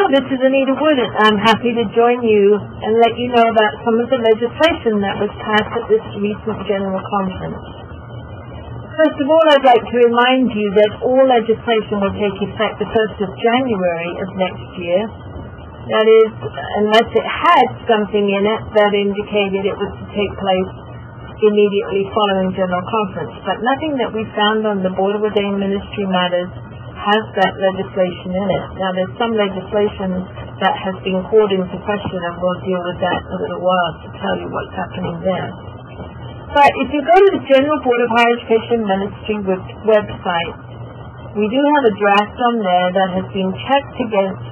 this is Anita Wood. I'm happy to join you and let you know about some of the legislation that was passed at this recent General Conference. First of all, I'd like to remind you that all legislation will take effect the 1st of January of next year. That is, unless it had something in it that indicated it was to take place immediately following General Conference. But nothing that we found on the Board of Ordained Ministry Matters has that legislation in it. Now, there's some legislation that has been called into question, and we'll deal with that in a little while to tell you what's happening there. But if you go to the General Board of Higher Education Ministry website, we do have a draft on there that has been checked against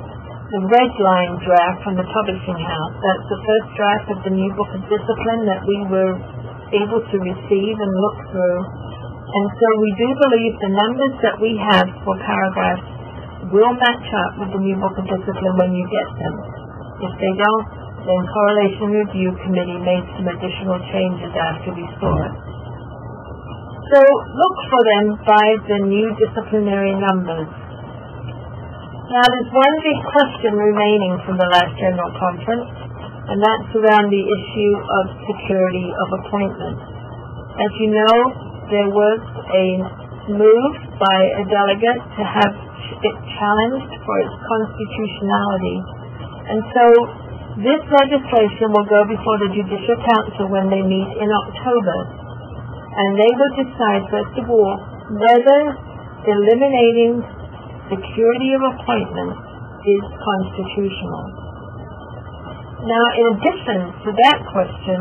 the red line draft from the publishing house. That's the first draft of the new Book of Discipline that we were able to receive and look through. And so we do believe the numbers that we have for paragraphs will match up with the new Book of Discipline when you get them. If they don't, then Correlation Review Committee made some additional changes after we saw it. So look for them by the new disciplinary numbers. Now, there's one big question remaining from the last General Conference, and that's around the issue of security of appointment. As you know, there was a move by a delegate to have it challenged for its constitutionality. And so this legislation will go before the Judicial Council when they meet in October. And they will decide, first of all, whether eliminating security of appointment is constitutional. Now, in addition to that question,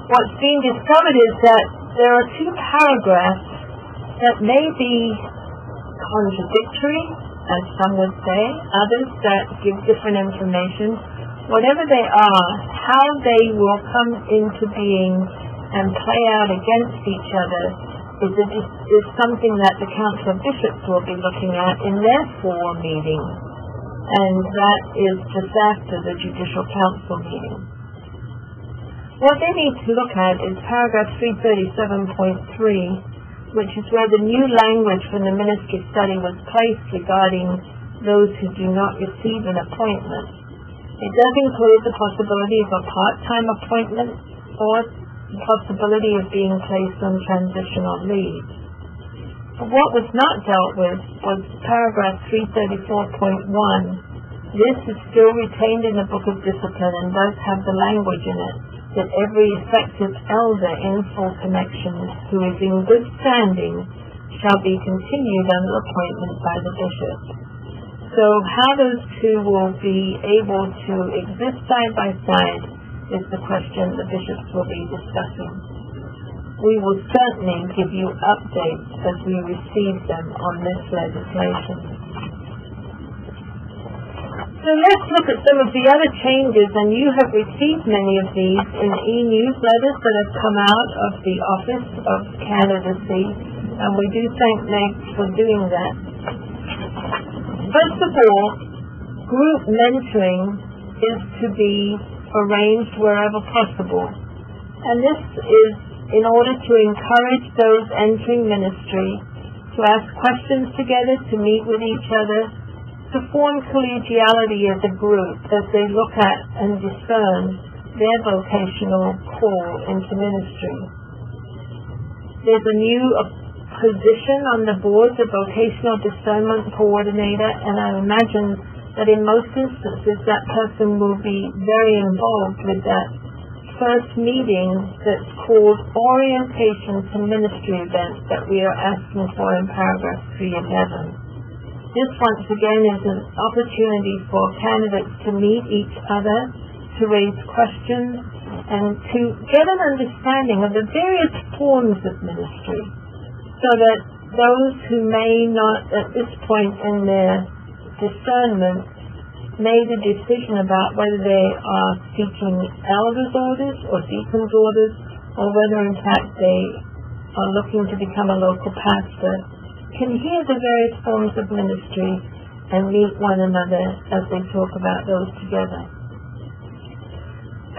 what's being discovered is that there are two paragraphs that may be contradictory, as some would say, others that give different information. Whatever they are, how they will come into being and play out against each other is something that the Council of Bishops will be looking at in their fall meeting, and that is just after the Judicial Council meeting. What they need to look at is paragraph 337.3, which is where the new language from the ministry study was placed regarding those who do not receive an appointment. It does include the possibility of a part-time appointment or the possibility of being placed on transitional leave. But what was not dealt with was paragraph 334.1. This is still retained in the Book of Discipline and does have the language in it that every effective elder in full connection who is in good standing shall be continued under appointment by the bishop. So how those two will be able to exist side by side is the question the bishops will be discussing. We will certainly give you updates as we receive them on this legislation. So let's look at some of the other changes, and you have received many of these in e-newsletters that have come out of the Office of Candidacy, and we do thank Meg for doing that. First of all, group mentoring is to be arranged wherever possible, and this is in order to encourage those entering ministry to ask questions together, to meet with each other, to form collegiality as a group as they look at and discern their vocational call into ministry. There's a new position on the board, the Vocational Discernment Coordinator, and I imagine that in most instances that person will be very involved with that first meeting that's called Orientation to Ministry Events that we are asking for in paragraph 311. This, once again, is an opportunity for candidates to meet each other, to raise questions, and to get an understanding of the various forms of ministry, so that those who may not, at this point in their discernment, made a decision about whether they are seeking elders' orders or deacons' orders, or whether, in fact, they are looking to become a local pastor, can hear the various forms of ministry and meet one another as they talk about those together.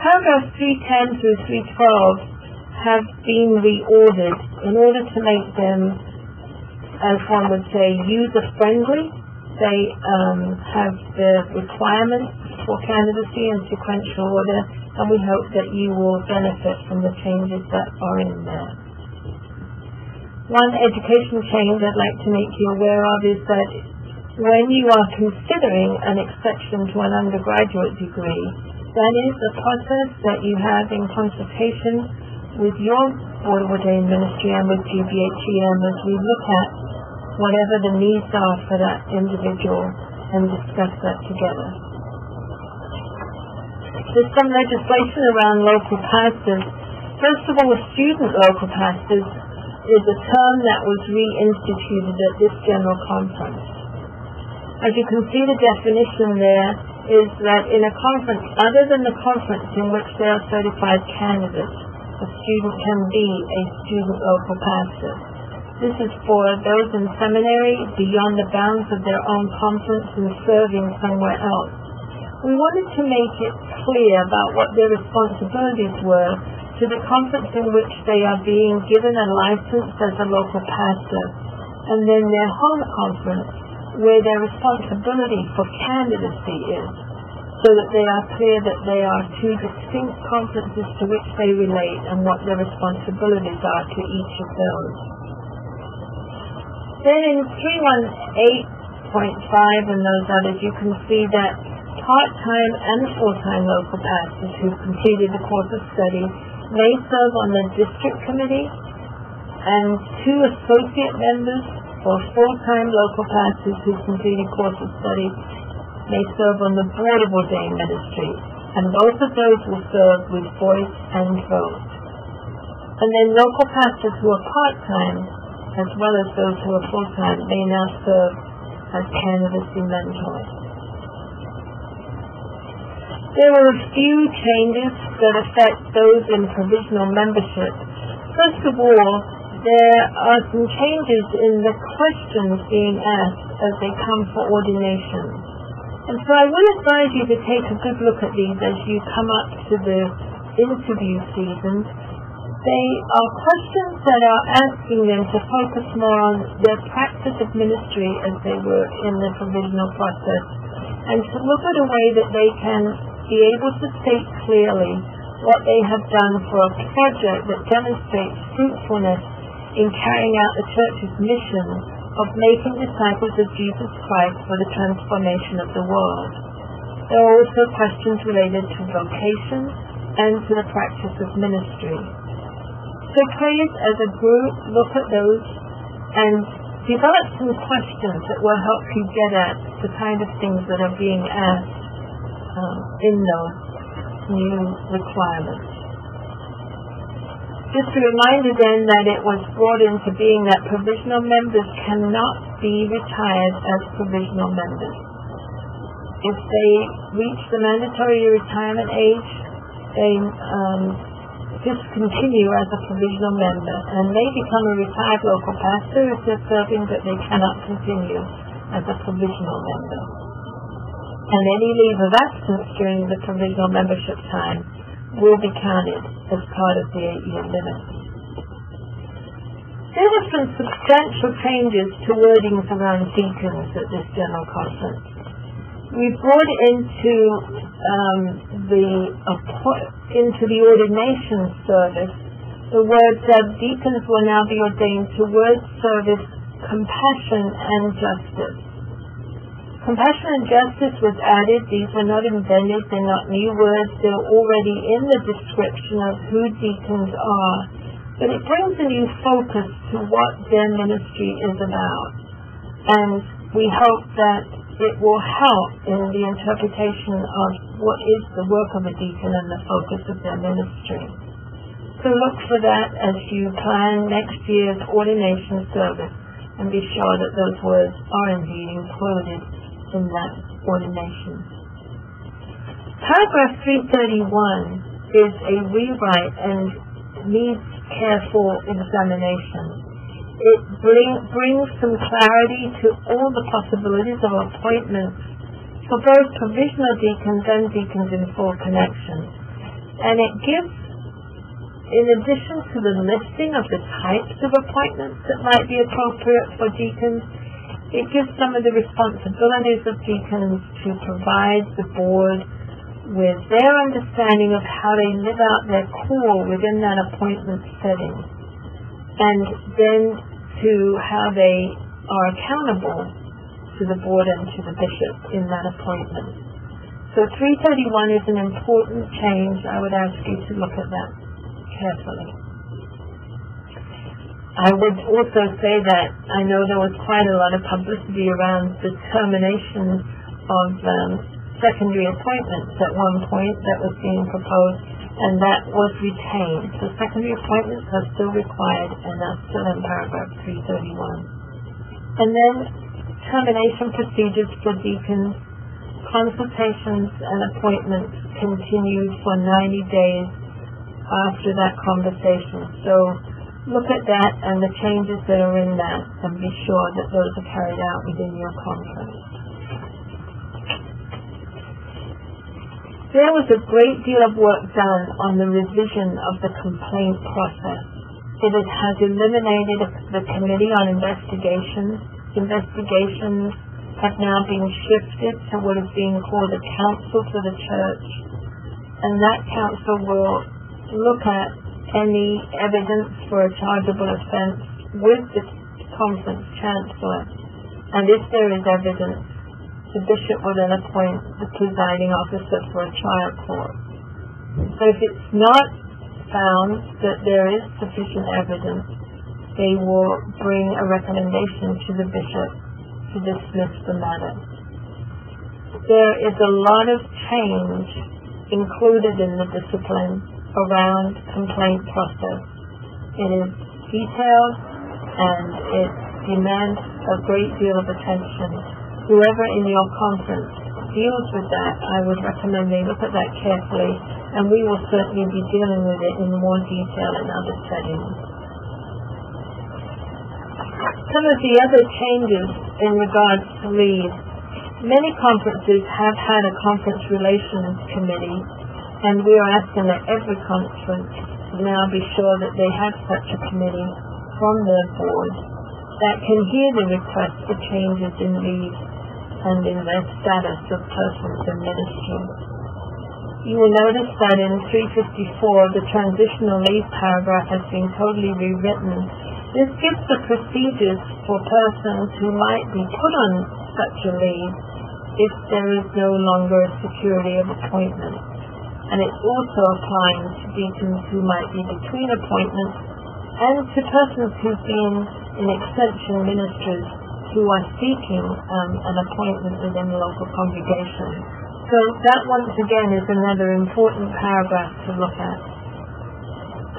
Paragraphs 310 through 312 have been reordered in order to make them, as one would say, user-friendly They have the requirements for candidacy and sequential order, and we hope that you will benefit from the changes that are in there. One education change I'd like to make you aware of is that when you are considering an exception to an undergraduate degree, that is a process that you have in consultation with your Board of Ordained Ministry and with GBHEM as we look at whatever the needs are for that individual and discuss that together. There's some legislation around local pastors. First of all, student local pastors is a term that was reinstituted at this General Conference. As you can see, the definition there is that in a conference other than the conference in which they are certified candidates, a student can be a student local pastor. This is for those in seminary beyond the bounds of their own conference and serving somewhere else. We wanted to make it clear about what their responsibilities were to the conference in which they are being given a license as a local pastor, and then their home conference where their responsibility for candidacy is, so that they are clear that they are two distinct conferences to which they relate and what their responsibilities are to each of those. Then in 318.5 and those others, you can see that part-time and full-time local pastors who've completed the course of study may serve on the district committee, and 2 associate members for full-time local pastors who've completed course of study may serve on the Board of Ordained Ministry, and both of those will serve with voice and vote. And then local pastors who are part-time, as well as those who are full-time, may now serve as candidacy mentors. There are a few changes that affect those in provisional membership. First of all, there are some changes in the questions being asked as they come for ordination. And so I would advise you to take a good look at these as you come up to the interview season. They are questions that are asking them to focus more on their practice of ministry as they were in the provisional process, and to look at a way that they can be able to state clearly what they have done for a project that demonstrates fruitfulness in carrying out the Church's mission of making disciples of Jesus Christ for the transformation of the world. There are also questions related to vocation and to the practice of ministry. So please, as a group, look at those and develop some questions that will help you get at the kind of things that are being asked in those new requirements. Just a reminder then that it was brought into being that provisional members cannot be retired as provisional members. If they reach the mandatory retirement age, they discontinue as a provisional member and may become a retired local pastor if they're serving, but they cannot continue as a provisional member. And any leave of absence during the provisional membership time will be counted as part of the 8-year limit. There were some substantial changes to wordings around deacons at this General Conference. We brought into the ordination service the words that deacons will now be ordained to word service, compassion, and justice. Compassion and justice was added. These were not invented. They're not new words. They're already in the description of who deacons are. But it brings a new focus to what their ministry is about. And we hope that it will help in the interpretation of what is the work of a deacon and the focus of their ministry. So look for that as you plan next year's ordination service, and be sure that those words are indeed included in that ordination. Paragraph 331 is a rewrite and needs careful examination. It brings some clarity to all the possibilities of appointments for both provisional deacons and deacons in full connection. And it gives, in addition to the listing of the types of appointments that might be appropriate for deacons, It gives some of the responsibilities of deacons to provide the board with their understanding of how they live out their core within that appointment setting, and then to how they are accountable to the board and to the bishop in that appointment. So 331 is an important change. I would ask you to look at that carefully. I would also say that I know there was quite a lot of publicity around the termination of secondary appointments at one point that was being proposed, and that was retained. So secondary appointments are still required, and that's still in paragraph 331. And then termination procedures for deacons, consultations and appointments continued for 90 days after that conversation. So look at that and the changes that are in that, and be sure that those are carried out within your conference. There was a great deal of work done on the revision of the complaint process. It has eliminated the Committee on Investigations. Investigations have now been shifted to what is being called a Council for the Church, and that council will look at any evidence for a chargeable offense with the conference chancellor, and if there is evidence, the bishop will then appoint the presiding officer for a trial court. So if it's not found that there is sufficient evidence, they will bring a recommendation to the bishop to dismiss the matter. There is a lot of change included in the discipline around complaint process. It is detailed and it demands a great deal of attention. Whoever in your conference deals with that, I would recommend they look at that carefully, and we will certainly be dealing with it in more detail in other settings. Some of the other changes in regards to leave. Many conferences have had a conference relations committee, and we are asking that every conference now be sure that they have such a committee from their board that can hear the request for changes in leave and in their status of persons in ministry. You will notice that in 354, the transitional leave paragraph has been totally rewritten. This gives the procedures for persons who might be put on such a leave if there is no longer a security of appointment. And it's also applying to deacons who might be between appointments and to persons who've been in extension ministers who are seeking an appointment within the local congregation. So that once again is another important paragraph to look at.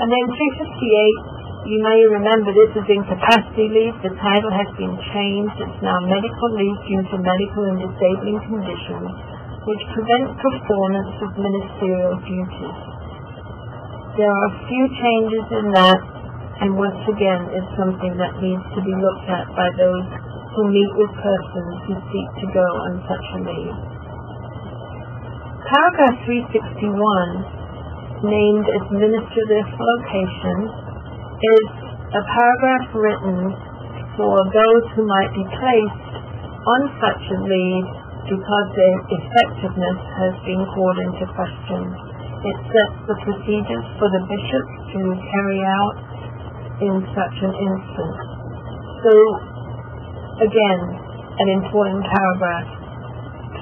And then 358, you may remember this is incapacity leave. The title has been changed. It's now medical leave due to medical and disabling conditions which prevent performance of ministerial duties. There are a few changes in that, and once again it's something that needs to be looked at by those who meet with persons who seek to go on such a leave. Paragraph 361, named Administrative Location, is a paragraph written for those who might be placed on such a leave because their effectiveness has been called into question. It sets the procedures for the bishop to carry out in such an instance. So, again, an important paragraph.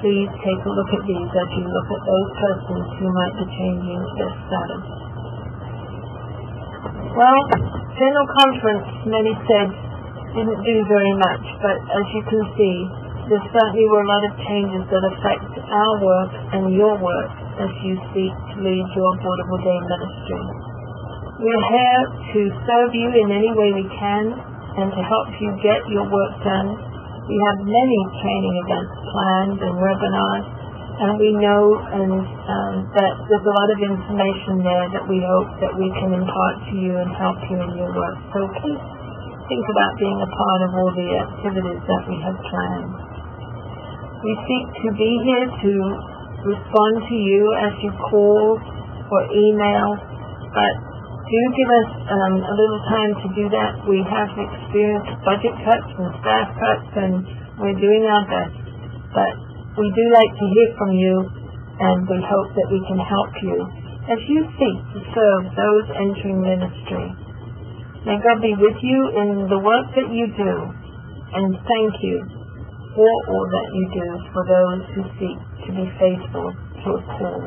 Please take a look at these as you look at those persons who might be changing their status. Well, General Conference, many said, didn't do very much, but as you can see, there certainly were a lot of changes that affect our work and your work as you seek to lead your Board of Ordained ministry. We're here to serve you in any way we can and to help you get your work done. We have many training events planned and webinars, and we know that there's a lot of information there that we hope that we can impart to you and help you in your work. So please think about being a part of all the activities that we have planned. We seek to be here to respond to you as you call or email, but do give us a little time to do that. We have experienced budget cuts and staff cuts, and we're doing our best. But we do like to hear from you, and we hope that we can help you as you seek to serve those entering ministry. May God be with you in the work that you do, and thank you for all that you do for those who seek to be faithful to a call.